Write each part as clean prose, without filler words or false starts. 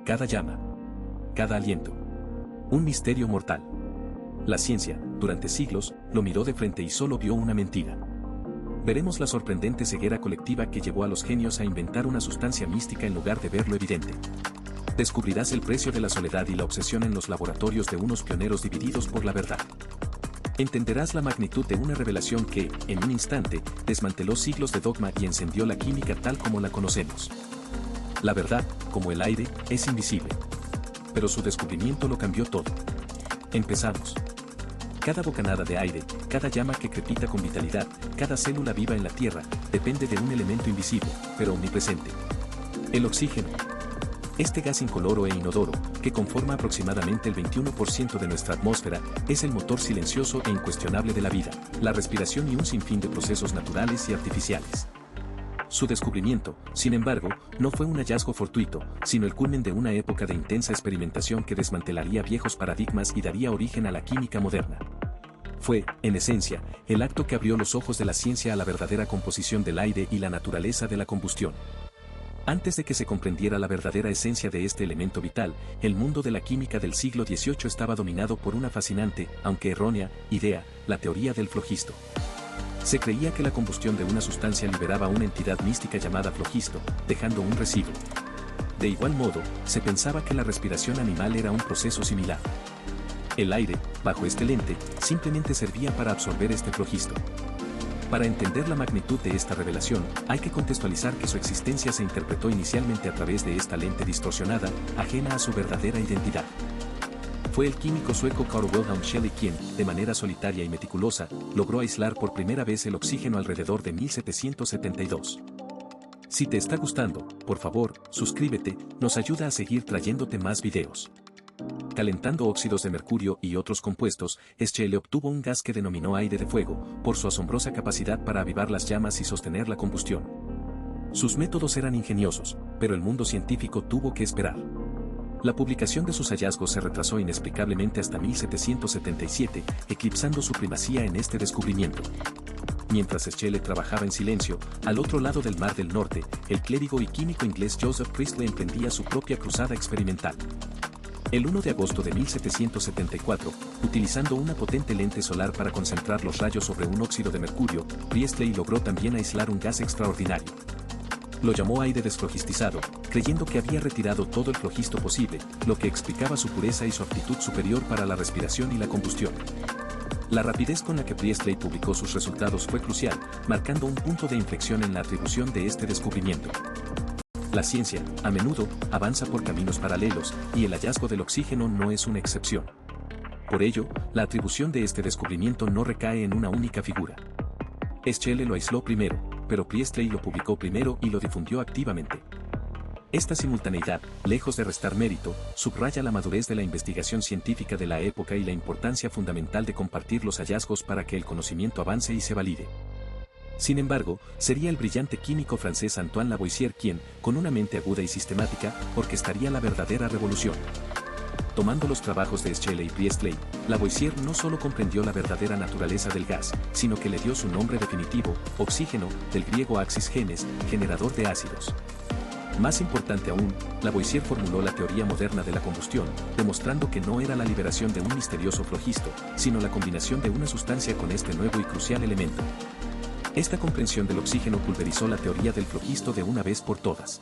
cada llama, cada aliento. Un misterio mortal. La ciencia, durante siglos, lo miró de frente y solo vio una mentira. Veremos la sorprendente ceguera colectiva que llevó a los genios a inventar una sustancia mística en lugar de ver lo evidente. Descubrirás el precio de la soledad y la obsesión en los laboratorios de unos pioneros divididos por la verdad. Entenderás la magnitud de una revelación que, en un instante, desmanteló siglos de dogma y encendió la química tal como la conocemos. La verdad, como el aire, es invisible. Pero su descubrimiento lo cambió todo. Empezamos. Cada bocanada de aire, cada llama que crepita con vitalidad, cada célula viva en la Tierra, depende de un elemento invisible, pero omnipresente. El oxígeno. Este gas incoloro e inodoro, que conforma aproximadamente el 21% de nuestra atmósfera, es el motor silencioso e incuestionable de la vida, la respiración y un sinfín de procesos naturales y artificiales. Su descubrimiento, sin embargo, no fue un hallazgo fortuito, sino el culmen de una época de intensa experimentación que desmantelaría viejos paradigmas y daría origen a la química moderna. Fue, en esencia, el acto que abrió los ojos de la ciencia a la verdadera composición del aire y la naturaleza de la combustión. Antes de que se comprendiera la verdadera esencia de este elemento vital, el mundo de la química del siglo XVIII estaba dominado por una fascinante, aunque errónea, idea, la teoría del flogisto. Se creía que la combustión de una sustancia liberaba una entidad mística llamada flogisto, dejando un residuo. De igual modo, se pensaba que la respiración animal era un proceso similar. El aire, bajo este lente, simplemente servía para absorber este flogisto. Para entender la magnitud de esta revelación, hay que contextualizar que su existencia se interpretó inicialmente a través de esta lente distorsionada, ajena a su verdadera identidad. Fue el químico sueco Carl Wilhelm Scheele quien, de manera solitaria y meticulosa, logró aislar por primera vez el oxígeno alrededor de 1772. Si te está gustando, por favor, suscríbete, nos ayuda a seguir trayéndote más videos. Calentando óxidos de mercurio y otros compuestos, Scheele obtuvo un gas que denominó aire de fuego, por su asombrosa capacidad para avivar las llamas y sostener la combustión. Sus métodos eran ingeniosos, pero el mundo científico tuvo que esperar. La publicación de sus hallazgos se retrasó inexplicablemente hasta 1777, eclipsando su primacía en este descubrimiento. Mientras Scheele trabajaba en silencio, al otro lado del Mar del Norte, el clérigo y químico inglés Joseph Priestley emprendía su propia cruzada experimental. El 1 de agosto de 1774, utilizando una potente lente solar para concentrar los rayos sobre un óxido de mercurio, Priestley logró también aislar un gas extraordinario. Lo llamó aire desflogistizado, creyendo que había retirado todo el flogisto posible, lo que explicaba su pureza y su aptitud superior para la respiración y la combustión. La rapidez con la que Priestley publicó sus resultados fue crucial, marcando un punto de inflexión en la atribución de este descubrimiento. La ciencia, a menudo, avanza por caminos paralelos, y el hallazgo del oxígeno no es una excepción. Por ello, la atribución de este descubrimiento no recae en una única figura. Scheele lo aisló primero, pero Priestley lo publicó primero y lo difundió activamente. Esta simultaneidad, lejos de restar mérito, subraya la madurez de la investigación científica de la época y la importancia fundamental de compartir los hallazgos para que el conocimiento avance y se valide. Sin embargo, sería el brillante químico francés Antoine Lavoisier quien, con una mente aguda y sistemática, orquestaría la verdadera revolución. Tomando los trabajos de Scheele y Priestley, Lavoisier no solo comprendió la verdadera naturaleza del gas, sino que le dio su nombre definitivo, oxígeno, del griego axis genes, generador de ácidos. Más importante aún, Lavoisier formuló la teoría moderna de la combustión, demostrando que no era la liberación de un misterioso flogisto, sino la combinación de una sustancia con este nuevo y crucial elemento. Esta comprensión del oxígeno pulverizó la teoría del flogisto de una vez por todas.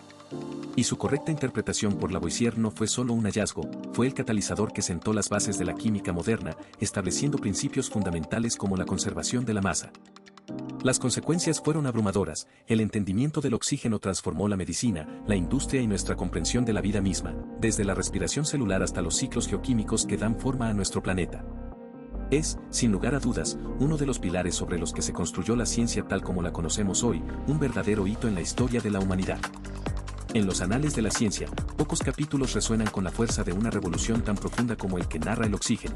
Y su correcta interpretación por Lavoisier no fue solo un hallazgo, fue el catalizador que sentó las bases de la química moderna, estableciendo principios fundamentales como la conservación de la masa. Las consecuencias fueron abrumadoras, el entendimiento del oxígeno transformó la medicina, la industria y nuestra comprensión de la vida misma, desde la respiración celular hasta los ciclos geoquímicos que dan forma a nuestro planeta. Es, sin lugar a dudas, uno de los pilares sobre los que se construyó la ciencia tal como la conocemos hoy, un verdadero hito en la historia de la humanidad. En los anales de la ciencia, pocos capítulos resuenan con la fuerza de una revolución tan profunda como el que narra el oxígeno.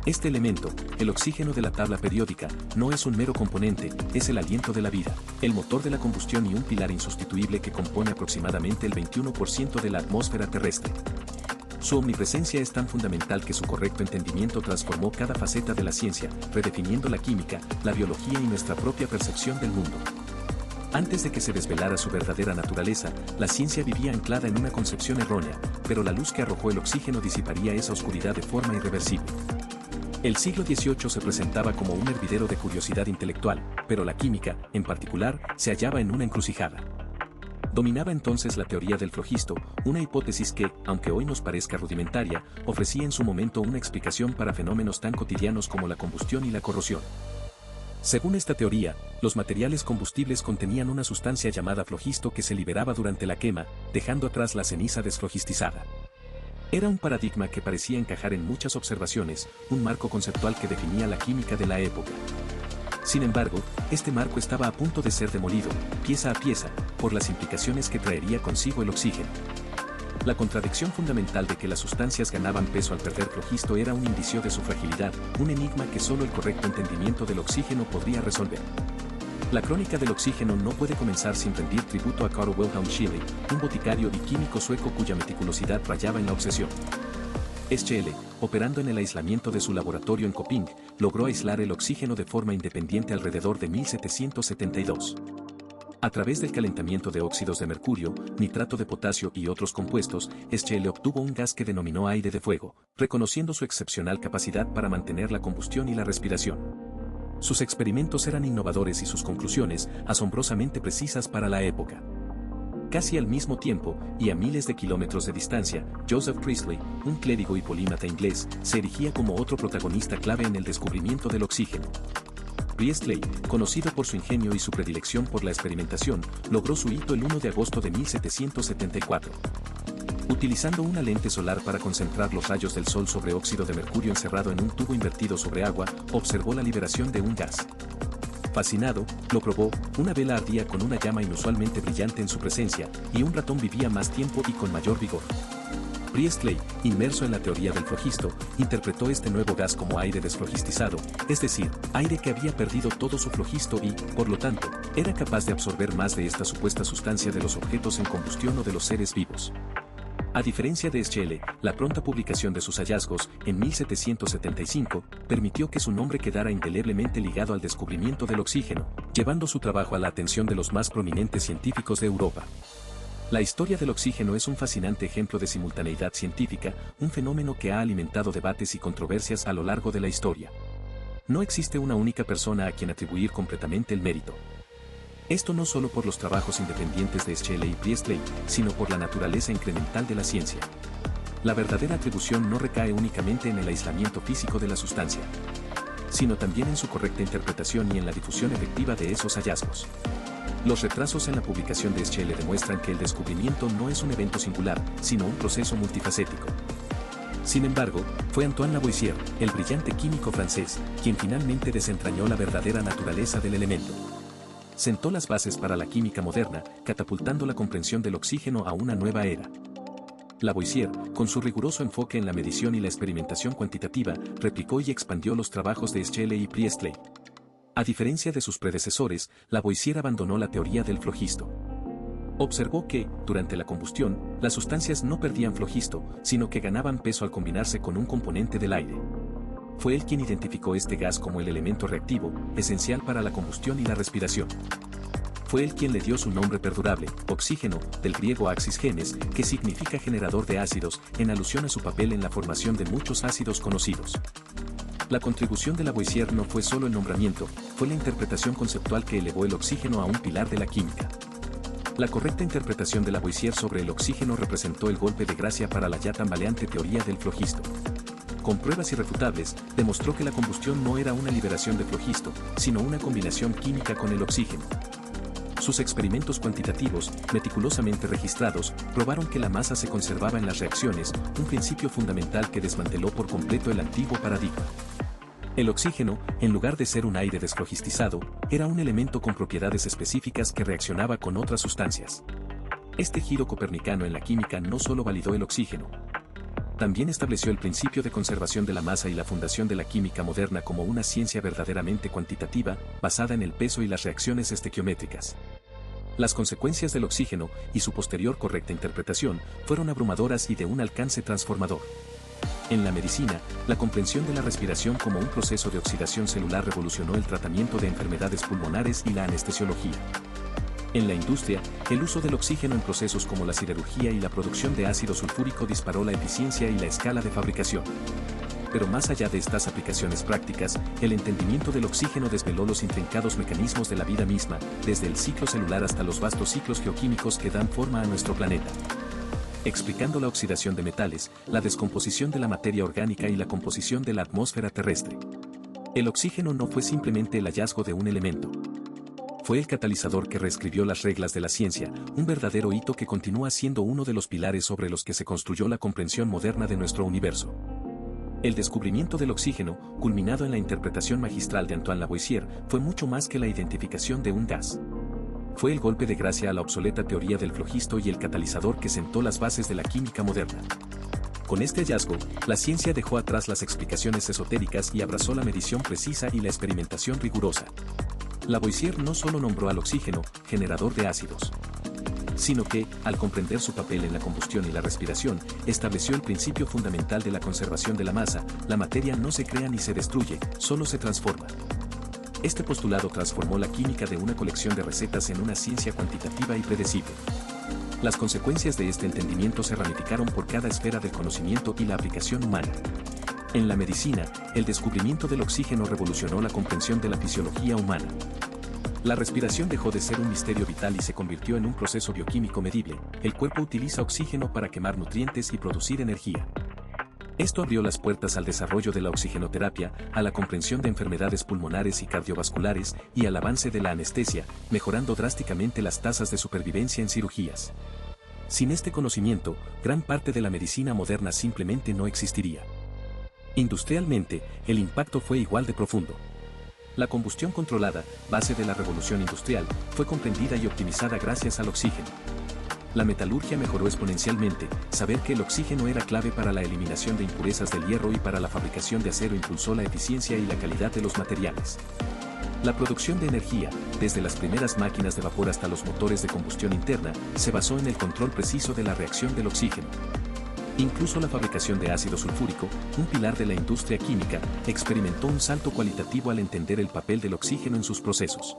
Este elemento, el oxígeno de la tabla periódica, no es un mero componente, es el aliento de la vida, el motor de la combustión y un pilar insustituible que compone aproximadamente el 21% de la atmósfera terrestre. Su omnipresencia es tan fundamental que su correcto entendimiento transformó cada faceta de la ciencia, redefiniendo la química, la biología y nuestra propia percepción del mundo. Antes de que se desvelara su verdadera naturaleza, la ciencia vivía anclada en una concepción errónea, pero la luz que arrojó el oxígeno disiparía esa oscuridad de forma irreversible. El siglo XVIII se presentaba como un hervidero de curiosidad intelectual, pero la química, en particular, se hallaba en una encrucijada. Dominaba entonces la teoría del flogisto, una hipótesis que, aunque hoy nos parezca rudimentaria, ofrecía en su momento una explicación para fenómenos tan cotidianos como la combustión y la corrosión. Según esta teoría, los materiales combustibles contenían una sustancia llamada flogisto que se liberaba durante la quema, dejando atrás la ceniza desflogistizada. Era un paradigma que parecía encajar en muchas observaciones, un marco conceptual que definía la química de la época. Sin embargo, este marco estaba a punto de ser demolido, pieza a pieza, por las implicaciones que traería consigo el oxígeno. La contradicción fundamental de que las sustancias ganaban peso al perder flogisto era un indicio de su fragilidad, un enigma que solo el correcto entendimiento del oxígeno podría resolver. La crónica del oxígeno no puede comenzar sin rendir tributo a Carl Wilhelm Scheele, un boticario y químico sueco cuya meticulosidad rayaba en la obsesión. Scheele, operando en el aislamiento de su laboratorio en Köping, logró aislar el oxígeno de forma independiente alrededor de 1772. A través del calentamiento de óxidos de mercurio, nitrato de potasio y otros compuestos, Scheele obtuvo un gas que denominó aire de fuego, reconociendo su excepcional capacidad para mantener la combustión y la respiración. Sus experimentos eran innovadores y sus conclusiones, asombrosamente precisas para la época. Casi al mismo tiempo, y a miles de kilómetros de distancia, Joseph Priestley, un clérigo y polímata inglés, se erigía como otro protagonista clave en el descubrimiento del oxígeno. Priestley, conocido por su ingenio y su predilección por la experimentación, logró su hito el 1 de agosto de 1774. Utilizando una lente solar para concentrar los rayos del sol sobre óxido de mercurio encerrado en un tubo invertido sobre agua, observó la liberación de un gas. Fascinado, lo probó, una vela ardía con una llama inusualmente brillante en su presencia, y un ratón vivía más tiempo y con mayor vigor. Priestley, inmerso en la teoría del flogisto, interpretó este nuevo gas como aire desflogistizado, es decir, aire que había perdido todo su flogisto y, por lo tanto, era capaz de absorber más de esta supuesta sustancia de los objetos en combustión o de los seres vivos. A diferencia de Scheele, la pronta publicación de sus hallazgos, en 1775, permitió que su nombre quedara indeleblemente ligado al descubrimiento del oxígeno, llevando su trabajo a la atención de los más prominentes científicos de Europa. La historia del oxígeno es un fascinante ejemplo de simultaneidad científica, un fenómeno que ha alimentado debates y controversias a lo largo de la historia. No existe una única persona a quien atribuir completamente el mérito. Esto no solo por los trabajos independientes de Scheele y Priestley, sino por la naturaleza incremental de la ciencia. La verdadera atribución no recae únicamente en el aislamiento físico de la sustancia, sino también en su correcta interpretación y en la difusión efectiva de esos hallazgos. Los retrasos en la publicación de Scheele demuestran que el descubrimiento no es un evento singular, sino un proceso multifacético. Sin embargo, fue Antoine Lavoisier, el brillante químico francés, quien finalmente desentrañó la verdadera naturaleza del elemento. Sentó las bases para la química moderna, catapultando la comprensión del oxígeno a una nueva era. Lavoisier, con su riguroso enfoque en la medición y la experimentación cuantitativa, replicó y expandió los trabajos de Scheele y Priestley. A diferencia de sus predecesores, Lavoisier abandonó la teoría del flogisto. Observó que, durante la combustión, las sustancias no perdían flogisto, sino que ganaban peso al combinarse con un componente del aire. Fue él quien identificó este gas como el elemento reactivo, esencial para la combustión y la respiración. Fue él quien le dio su nombre perdurable, oxígeno, del griego axis genes, que significa generador de ácidos, en alusión a su papel en la formación de muchos ácidos conocidos. La contribución de Lavoisier no fue solo el nombramiento, fue la interpretación conceptual que elevó el oxígeno a un pilar de la química. La correcta interpretación de Lavoisier sobre el oxígeno representó el golpe de gracia para la ya tambaleante teoría del flogisto. Con pruebas irrefutables, demostró que la combustión no era una liberación de flogisto, sino una combinación química con el oxígeno. Sus experimentos cuantitativos, meticulosamente registrados, probaron que la masa se conservaba en las reacciones, un principio fundamental que desmanteló por completo el antiguo paradigma. El oxígeno, en lugar de ser un aire desflogistizado, era un elemento con propiedades específicas que reaccionaba con otras sustancias. Este giro copernicano en la química no solo validó el oxígeno, también estableció el principio de conservación de la masa y la fundación de la química moderna como una ciencia verdaderamente cuantitativa, basada en el peso y las reacciones estequiométricas. Las consecuencias del oxígeno, y su posterior correcta interpretación, fueron abrumadoras y de un alcance transformador. En la medicina, la comprensión de la respiración como un proceso de oxidación celular revolucionó el tratamiento de enfermedades pulmonares y la anestesiología. En la industria, el uso del oxígeno en procesos como la siderurgia y la producción de ácido sulfúrico disparó la eficiencia y la escala de fabricación. Pero más allá de estas aplicaciones prácticas, el entendimiento del oxígeno desveló los intrincados mecanismos de la vida misma, desde el ciclo celular hasta los vastos ciclos geoquímicos que dan forma a nuestro planeta. Explicando la oxidación de metales, la descomposición de la materia orgánica y la composición de la atmósfera terrestre. El oxígeno no fue simplemente el hallazgo de un elemento. Fue el catalizador que reescribió las reglas de la ciencia, un verdadero hito que continúa siendo uno de los pilares sobre los que se construyó la comprensión moderna de nuestro universo. El descubrimiento del oxígeno, culminado en la interpretación magistral de Antoine Lavoisier, fue mucho más que la identificación de un gas. Fue el golpe de gracia a la obsoleta teoría del flogisto y el catalizador que sentó las bases de la química moderna. Con este hallazgo, la ciencia dejó atrás las explicaciones esotéricas y abrazó la medición precisa y la experimentación rigurosa. Lavoisier no solo nombró al oxígeno generador de ácidos, sino que, al comprender su papel en la combustión y la respiración, estableció el principio fundamental de la conservación de la masa: la materia no se crea ni se destruye, solo se transforma. Este postulado transformó la química de una colección de recetas en una ciencia cuantitativa y predecible. Las consecuencias de este entendimiento se ramificaron por cada esfera del conocimiento y la aplicación humana. En la medicina, el descubrimiento del oxígeno revolucionó la comprensión de la fisiología humana. La respiración dejó de ser un misterio vital y se convirtió en un proceso bioquímico medible. El cuerpo utiliza oxígeno para quemar nutrientes y producir energía. Esto abrió las puertas al desarrollo de la oxigenoterapia, a la comprensión de enfermedades pulmonares y cardiovasculares, y al avance de la anestesia, mejorando drásticamente las tasas de supervivencia en cirugías. Sin este conocimiento, gran parte de la medicina moderna simplemente no existiría. Industrialmente, el impacto fue igual de profundo. La combustión controlada, base de la revolución industrial, fue comprendida y optimizada gracias al oxígeno. La metalurgia mejoró exponencialmente. Saber que el oxígeno era clave para la eliminación de impurezas del hierro y para la fabricación de acero impulsó la eficiencia y la calidad de los materiales. La producción de energía, desde las primeras máquinas de vapor hasta los motores de combustión interna, se basó en el control preciso de la reacción del oxígeno. Incluso la fabricación de ácido sulfúrico, un pilar de la industria química, experimentó un salto cualitativo al entender el papel del oxígeno en sus procesos.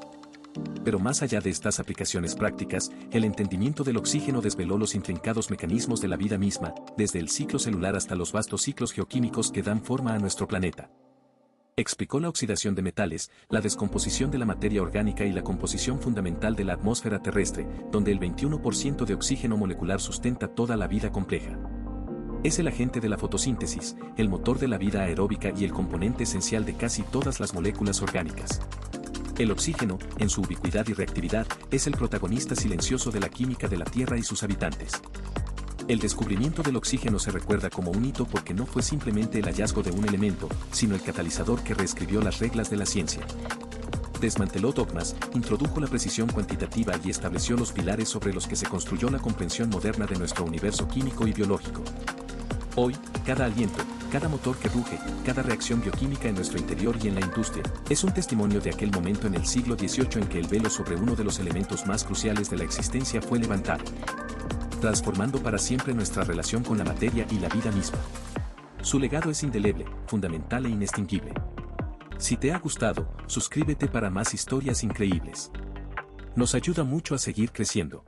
Pero más allá de estas aplicaciones prácticas, el entendimiento del oxígeno desveló los intrincados mecanismos de la vida misma, desde el ciclo celular hasta los vastos ciclos geoquímicos que dan forma a nuestro planeta. Explicó la oxidación de metales, la descomposición de la materia orgánica y la composición fundamental de la atmósfera terrestre, donde el 21% de oxígeno molecular sustenta toda la vida compleja. Es el agente de la fotosíntesis, el motor de la vida aeróbica y el componente esencial de casi todas las moléculas orgánicas. El oxígeno, en su ubicuidad y reactividad, es el protagonista silencioso de la química de la Tierra y sus habitantes. El descubrimiento del oxígeno se recuerda como un hito porque no fue simplemente el hallazgo de un elemento, sino el catalizador que reescribió las reglas de la ciencia. Desmanteló dogmas, introdujo la precisión cuantitativa y estableció los pilares sobre los que se construyó la comprensión moderna de nuestro universo químico y biológico. Hoy, cada aliento, cada motor que ruge, cada reacción bioquímica en nuestro interior y en la industria, es un testimonio de aquel momento en el siglo XVIII en que el velo sobre uno de los elementos más cruciales de la existencia fue levantado, transformando para siempre nuestra relación con la materia y la vida misma. Su legado es indeleble, fundamental e inextinguible. Si te ha gustado, suscríbete para más historias increíbles. Nos ayuda mucho a seguir creciendo.